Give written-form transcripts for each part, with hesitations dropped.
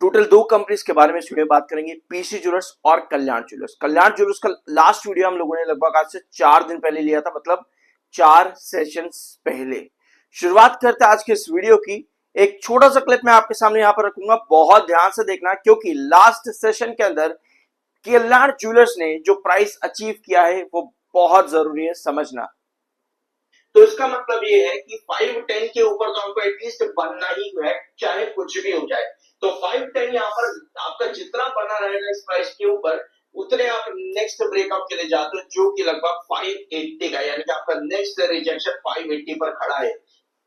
Total दो companies के बारे में इस वीडियो में बात करेंगे, पीसी ज्वेलर्स और कल्याण ज्वेलर्स। कल्याण ज्वेलर्स का लास्ट वीडियो हम लोगों ने लगभग आज से 4 दिन पहले लिया था, मतलब 4 सेशंस पहले। शुरुआत करते हैं आज के इस वीडियो की। एक छोटा सा क्लिप मैं आपके सामने यहां पर रखूंगा, बहुत ध्यान से देखना, क्योंकि लास्ट सेशन के अंदर कल्याण ज्वेलर्स ने जो प्राइस अचीव किया है वो बहुत जरूरी है समझना। तो इसका मतलब ये है कि 510 के ऊपर तो हमको एटलीस्ट बनना ही है, चाहे कुछ भी हो जाए। तो 510 यहाँ पर आपका जितना बना रहेगा इस प्राइस के ऊपर, उतने आप नेक्स्ट ब्रेकआउट के लिए जाते हो, जो कि लगभग 580 का, यानी कि आपका नेक्स्ट रिजेक्शन 580 पर खड़ा है।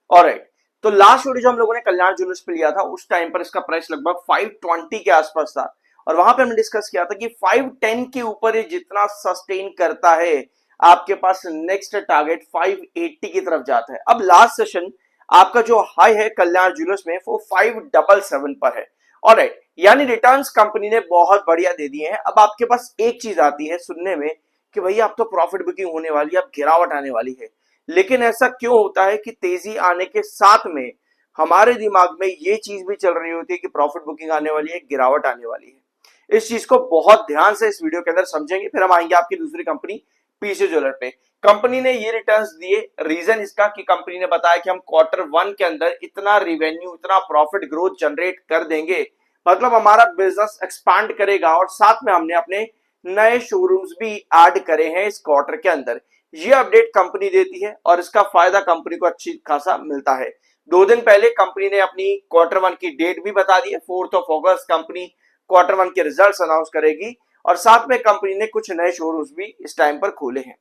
ऑलराइट, तो लास्ट वीडियो जो हम लोगों ने कल्याण ज्वेलर्स पे लिया था, उस टाइम पर इसका प्राइस लगभग 520 के आसपास था, और वहां पे हमने डिस्कस किया था कि 510 के ऊपर ये जितना सस्टेन करता है, आपके पास नेक्स्ट टारगेट 580 की तरफ जाता है। अब लास्ट सेशन आपका जो हाई है कल्याण ज्वेलर्स में वो 577 पर है। ऑलराइट, यानी रिटर्न्स कंपनी ने बहुत बढ़िया दे दिए हैं। अब आपके पास एक चीज आती है सुनने में कि भैया अब तो प्रॉफिट बुकिंग होने वाली है, अब गिरावट आने वाली है। लेकिन ऐसा क्यों होता है कि तेजी आने के साथ में हमारे दिमाग में ये चीज भी चल रही होती है कि प्रॉफिट बुकिंग आने वाली है, गिरावट आने वाली है। इस चीज को बहुत ध्यान से इस वीडियो के अंदर समझेंगे, फिर हम आएंगे आपकी दूसरी कंपनी पीसी ज्वेलर पे। कंपनी ने ये रिटर्न्स दिए, रीजन इसका कि कंपनी ने बताया कि हम Q1 के अंदर इतना रेवेन्यू, इतना प्रॉफिट ग्रोथ जनरेट कर देंगे, मतलब हमारा बिजनेस एक्सपांड करेगा, और साथ में हमने अपने नए शोरूम्स भी ऐड करे हैं इस क्वार्टर के अंदर। ये अपडेट कंपनी देती है और इसका फायदा कंपनी को अच्छी खासा मिलता है। 2 दिन पहले कंपनी ने अपनी Q1 की डेट भी बता दी है। 4 अगस्त कंपनी Q1 के रिजल्ट्स अनाउंस करेगी, और साथ में कंपनी ने कुछ नए शोरूम्स भी इस टाइम पर खोले हैं।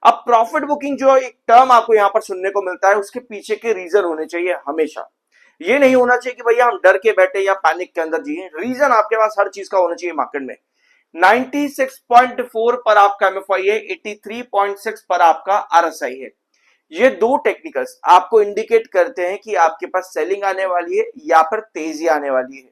अब प्रॉफिट बुकिंग जो एक टर्म आपको यहां पर सुनने को मिलता है, उसके पीछे के रीजन होने चाहिए हमेशा। ये नहीं होना चाहिए कि भैया हम डर के बैठे या पैनिक के अंदर जिए। रीजन आपके पास हर चीज का होना चाहिए मार्केट में। 96.4 पर आपका एमएफआई है, 83.6 पर आपका आरएसआई है। ये दो टेक्निकल्स आपको इंडिकेट करते हैं कि आपके पास सेलिंग आने वाली है या फिर तेजी आने वाली है।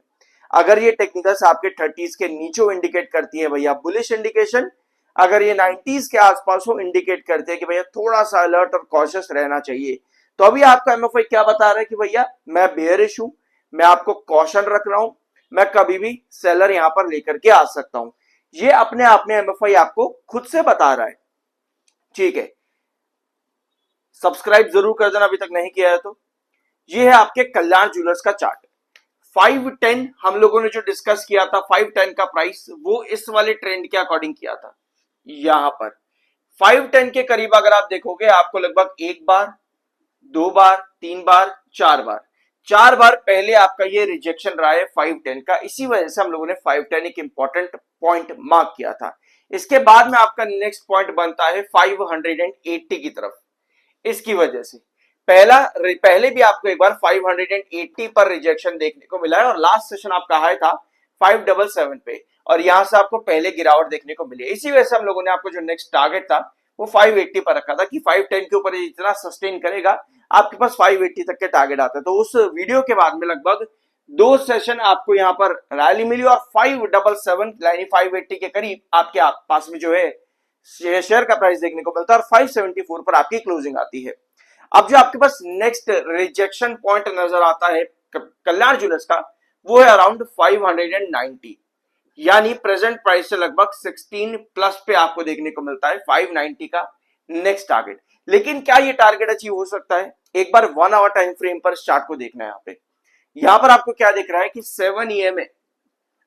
अगर ये टेक्निकल्स आपके 30s के नीचे इंडिकेट करती है भैया बुलिश इंडिकेशन, अगर ये 90s के आसपास हो इंडिकेट करते हैं कि भैया थोड़ा सा अलर्ट और कॉशियस रहना चाहिए। तो अभी आपका एमएफआई क्या बता रहा है कि भैया मैं बेयरिश हूं, मैं आपको कॉशन रख रहा हूं, मैं कभी भी सेलर यहां पर लेकर के आ सकता हूं। ये अपने आप में एमएफआई आपको खुद से बता रहा है। ठीक है, सब्सक्राइब जरूर कर देना अभी तक नहीं किया है तो। ये है आपके कल्याण ज्वेलर्स का चार्ट। 510 हम लोगों ने जो डिस्कस किया था, 510 का प्राइस वो इस वाले ट्रेंड के अकॉर्डिंग किया था। यहां पर 510 के करीब अगर आप देखोगे, आपको लगभग 1 बार, 2 बार, 3 बार, 4 बार, 4 बार पहले आपका ये रिजेक्शन रहा है 510 का। इसी वजह से हम लोगों ने 510 एक इंपॉर्टेंट पॉइंट मार्क किया था। इसके बाद में आपका नेक्स्ट पॉइंट बनता है 580 की तरफ। इसकी वजह से पहले भी आपको एक बार 580 पर रिजेक्शन देखने को मिला है, और लास्ट सेशन आपका हाई था 577 पे, और यहां से आपको पहले गिरावट देखने को मिली है। इसी वजह से हम लोगों ने आपको जो नेक्स्ट टारगेट था वो 580 पर रखा था कि 510 के ऊपर इतना सस्टेन करेगा, आपके पास 580 तक के टारगेट आते हैं। तो उस वीडियो के बाद में लगभग 2 सेशन आपको यहां पर रैली मिली, और 577 यानी 580 के करीब आपके पास में जो है शेयर का प्राइस देखने को मिलता है, और 574 पर आपकी क्लोजिंग आती है। अब जो आपके पास नेक्स्ट रिजेक्शन पॉइंट नजर आता है कल्याण ज्वेलर्स का, वो है अराउंड 590, यानी प्रेजेंट प्राइस से लगभग 16 प्लस पे आपको देखने को मिलता है 590 का नेक्स्ट टारगेट। लेकिन क्या ये टारगेट अचीव हो सकता है? एक बार 1 आवर टाइम फ्रेम पर चार्ट को देखना है। यहां पर आपको क्या दिख रहा है कि 7 EMA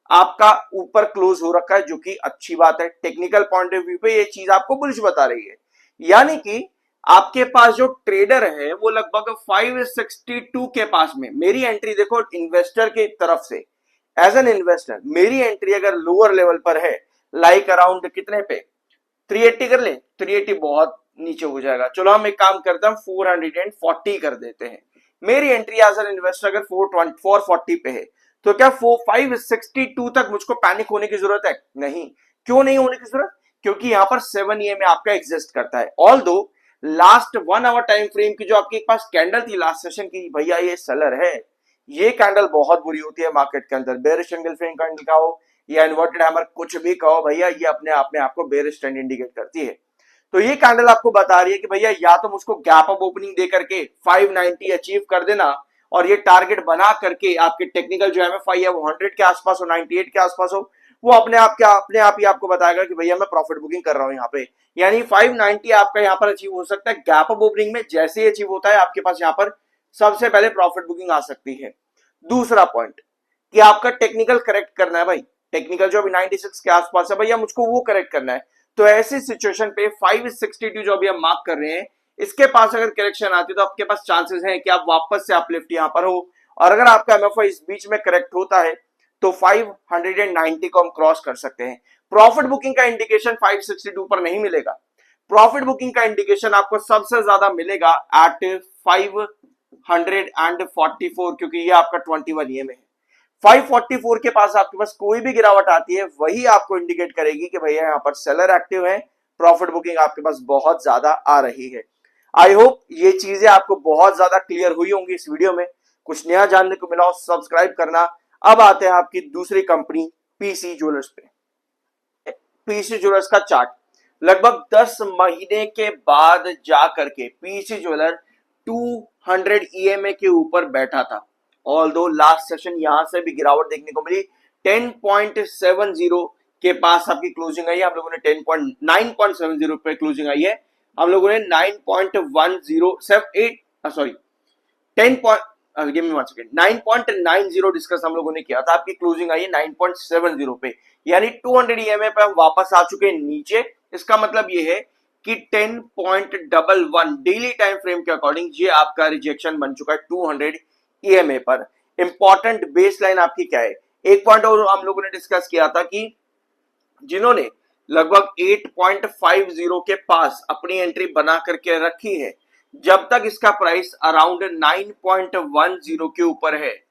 आपका ऊपर क्लोज हो रखा है, जो कि अच्छी बात है। टेक्निकल पॉइंट ऑफ व्यू पे ये चीज आपको बुलिश बता रही है, यानी कि आपके पास जो ट्रेडर है वो लगभग 562 के पास में। मेरी एंट्री देखो इन्वेस्टर की तरफ से, एज एन इन्वेस्टर मेरी एंट्री अगर लोअर लेवल पर है, लाइक अराउंड कितने पे 380 कर ले, 380 बहुत नीचे हो जाएगा। चलो हम एक काम करते हैं, 440 कर देते हैं। मेरी एंट्री एज एन इन्वेस्टर अगर 440 पे है, तो क्या 562 तक मुझको पैनिक होने की जरूरत है? नहीं। क्यों नहीं होने की जरूरत? क्योंकि यहां पर 7 EMA आपका एग्जिस्ट करता है। ऑल दो लास्ट 1 आवर टाइम फ्रेम की जो आपके पास कैंडल थी लास्ट सेशन की, भैया ये सेलर है, ये कैंडल बहुत बुरी होती है मार्केट के अंदर। बेयरिश एंगल्फिंग कैंडल कहो या इन्वर्टेड हैमर कुछ भी कहो भैया, ये अपने आप में आपको बेयरिश ट्रेंड इंडिकेट करती है। तो ये कैंडल आपको बता रही है कि भैया या तो मुझको गैप अप ओपनिंग दे करके 590 अचीव कर देना, और ये टारगेट बना करके आपके टेक्निकल जो एमएफआई है वो 100 के आसपास हो, 98 के आसपास हो, वो अपने आप ही आपको बताएगा कि भैया मैं प्रॉफिट बुकिंग कर रहा हूं यहाँ पे। यानी 590 आपका यहाँ पर अचीव हो सकता है। गैप अप ओपनिंग में जैसे ही अचीव होता है आपके पास यहाँ पर सबसे पहले प्रॉफिट बुकिंग आ सकती है। दूसरा पॉइंट कि आपका टेक्निकल करेक्ट करना है भाई। टेक्निकल जो अभी 96 के आसपास है भैया, मुझको वो करेक्ट करना है। तो ऐसी सिचुएशन पे 562 जो अभी हम मार्क कर रहे हैं, इसके पास अगर करेक्शन आती है तो आपके पास चांसेस हैं कि आप वापस से अपलिफ्ट यहां पर हो। और अगर आपका एमएफआई इस बीच में करेक्ट होता है तो 590 को हम क्रॉस कर सकते हैं। प्रॉफिट बुकिंग का इंडिकेशन 562 पर नहीं मिलेगा। प्रॉफिट बुकिंग का इंडिकेशन आपको सबसे ज्यादा मिलेगा एट 544, क्योंकि ये आपका 21 ईएमए है। 544 के पास आपके पास कोई भी गिरावट आती है वही आपको इंडिकेट करेगी कि भैया यहाँ पर सेलर एक्टिव है, प्रॉफिट बुकिंग आपके पास बहुत ज्यादा आ रही है। आई होप ये चीजें आपको बहुत ज्यादा क्लियर हुई होंगी इस वीडियो में, कुछ नया जानने को मिला हो सब्सक्राइब करना। अब आते हैं आपकी दूसरी कंपनी पीसी ज्वेलर्स पे। पीसी ज्वेलर्स का चार्ट लगभग 10 महीने के बाद जाकर के पीसी ज्वेलर 200 ईएमए के ऊपर बैठा था। ऑल्दो लास्ट सेशन यहां से भी गिरावट देखने को मिली, 10.70 के पास आपकी क्लोजिंग आई है। हम लोगों ने 9.70 पे क्लोजिंग आई है। हम लोगों ने 9.90 डिस्कस हम लोगों ने किया था। आपकी क्लोजिंग आई है 9.70 पे, यानी 200 ईएमए पे हम वापस आ चुके हैं नीचे। इसका मतलब ये है कि 10.11 डेली टाइम फ्रेम के अकॉर्डिंग ये आपका रिजेक्शन बन चुका है 200 ईएमए पर। इंपॉर्टेंट बेस लाइन आपकी क्या है? एक पॉइंट और हम लोगों ने डिस्कस किया था कि जिन्होंने लगभग 8.50 के पास अपनी एंट्री बना करके रखी है, जब तक इसका प्राइस अराउंड 9.10 के ऊपर है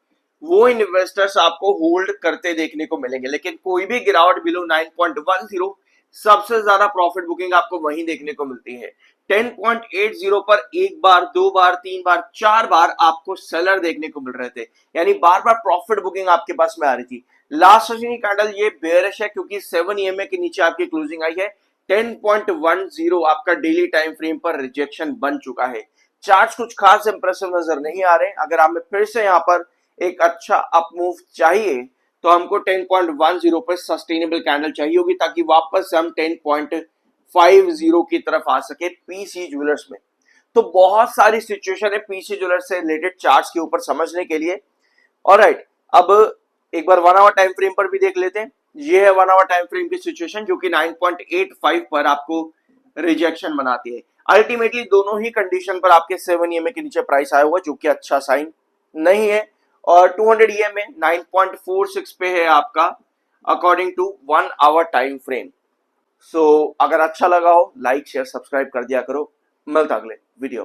वो इन्वेस्टर्स आपको होल्ड करते देखने को मिलेंगे। लेकिन कोई भी गिरावट बिलो 9.10, सबसे ज्यादा प्रॉफिट बुकिंग आपको वहीं देखने को मिलती है। 10.80 पर एक बार, दो बार, तीन बार, चार बार आपको सेलर देखने को मिल रहे थे, यानी बार बार प्रॉफिट बुकिंग आपके पास में आ रही थी। लास्ट सेशन की कैंडल ये बेयरिश है क्योंकि 7 ईएमए के नीचे आपकी क्लोजिंग आई है। 10.10 आपका डेली टाइम फ्रेम पर रिजेक्शन बन चुका है। चार्ट्स कुछ खास इंप्रेसिव नजर नहीं आ रहे। अगर हमें फिर से यहाँ पर एक अच्छा अप मूव चाहिए तो हमको 10.10 पर सस्टेनेबल कैंडल चाहिए होगी, ताकि वापस से हम 10.50 की तरफ आ सके पीसी ज्वेलर्स में। तो बहुत सारी सिचुएशन है पीसी ज्वेलर्स से रिलेटेड चार्ट्स के ऊपर समझने के लिए। ऑलराइट, अब एक बार 1 आवर टाइम फ्रेम पर भी देख लेते हैं। ये है 1 आवर टाइम फ्रेम की सिचुएशन जो कि 9.85 पर आपको रिजेक्शन बनाती है। अल्टीमेटली दोनों ही कंडीशन पर आपके 7 ईएमए के नीचे प्राइस आया हुआ, जो कि अच्छा साइन नहीं है। और 200 ईएमए 9.46 पे है आपका according to 1 hour time frame. So अगर अच्छा लगा हो लाइक शेयर सब्सक्राइब कर दिया करो। मिलता अगले वीडियो।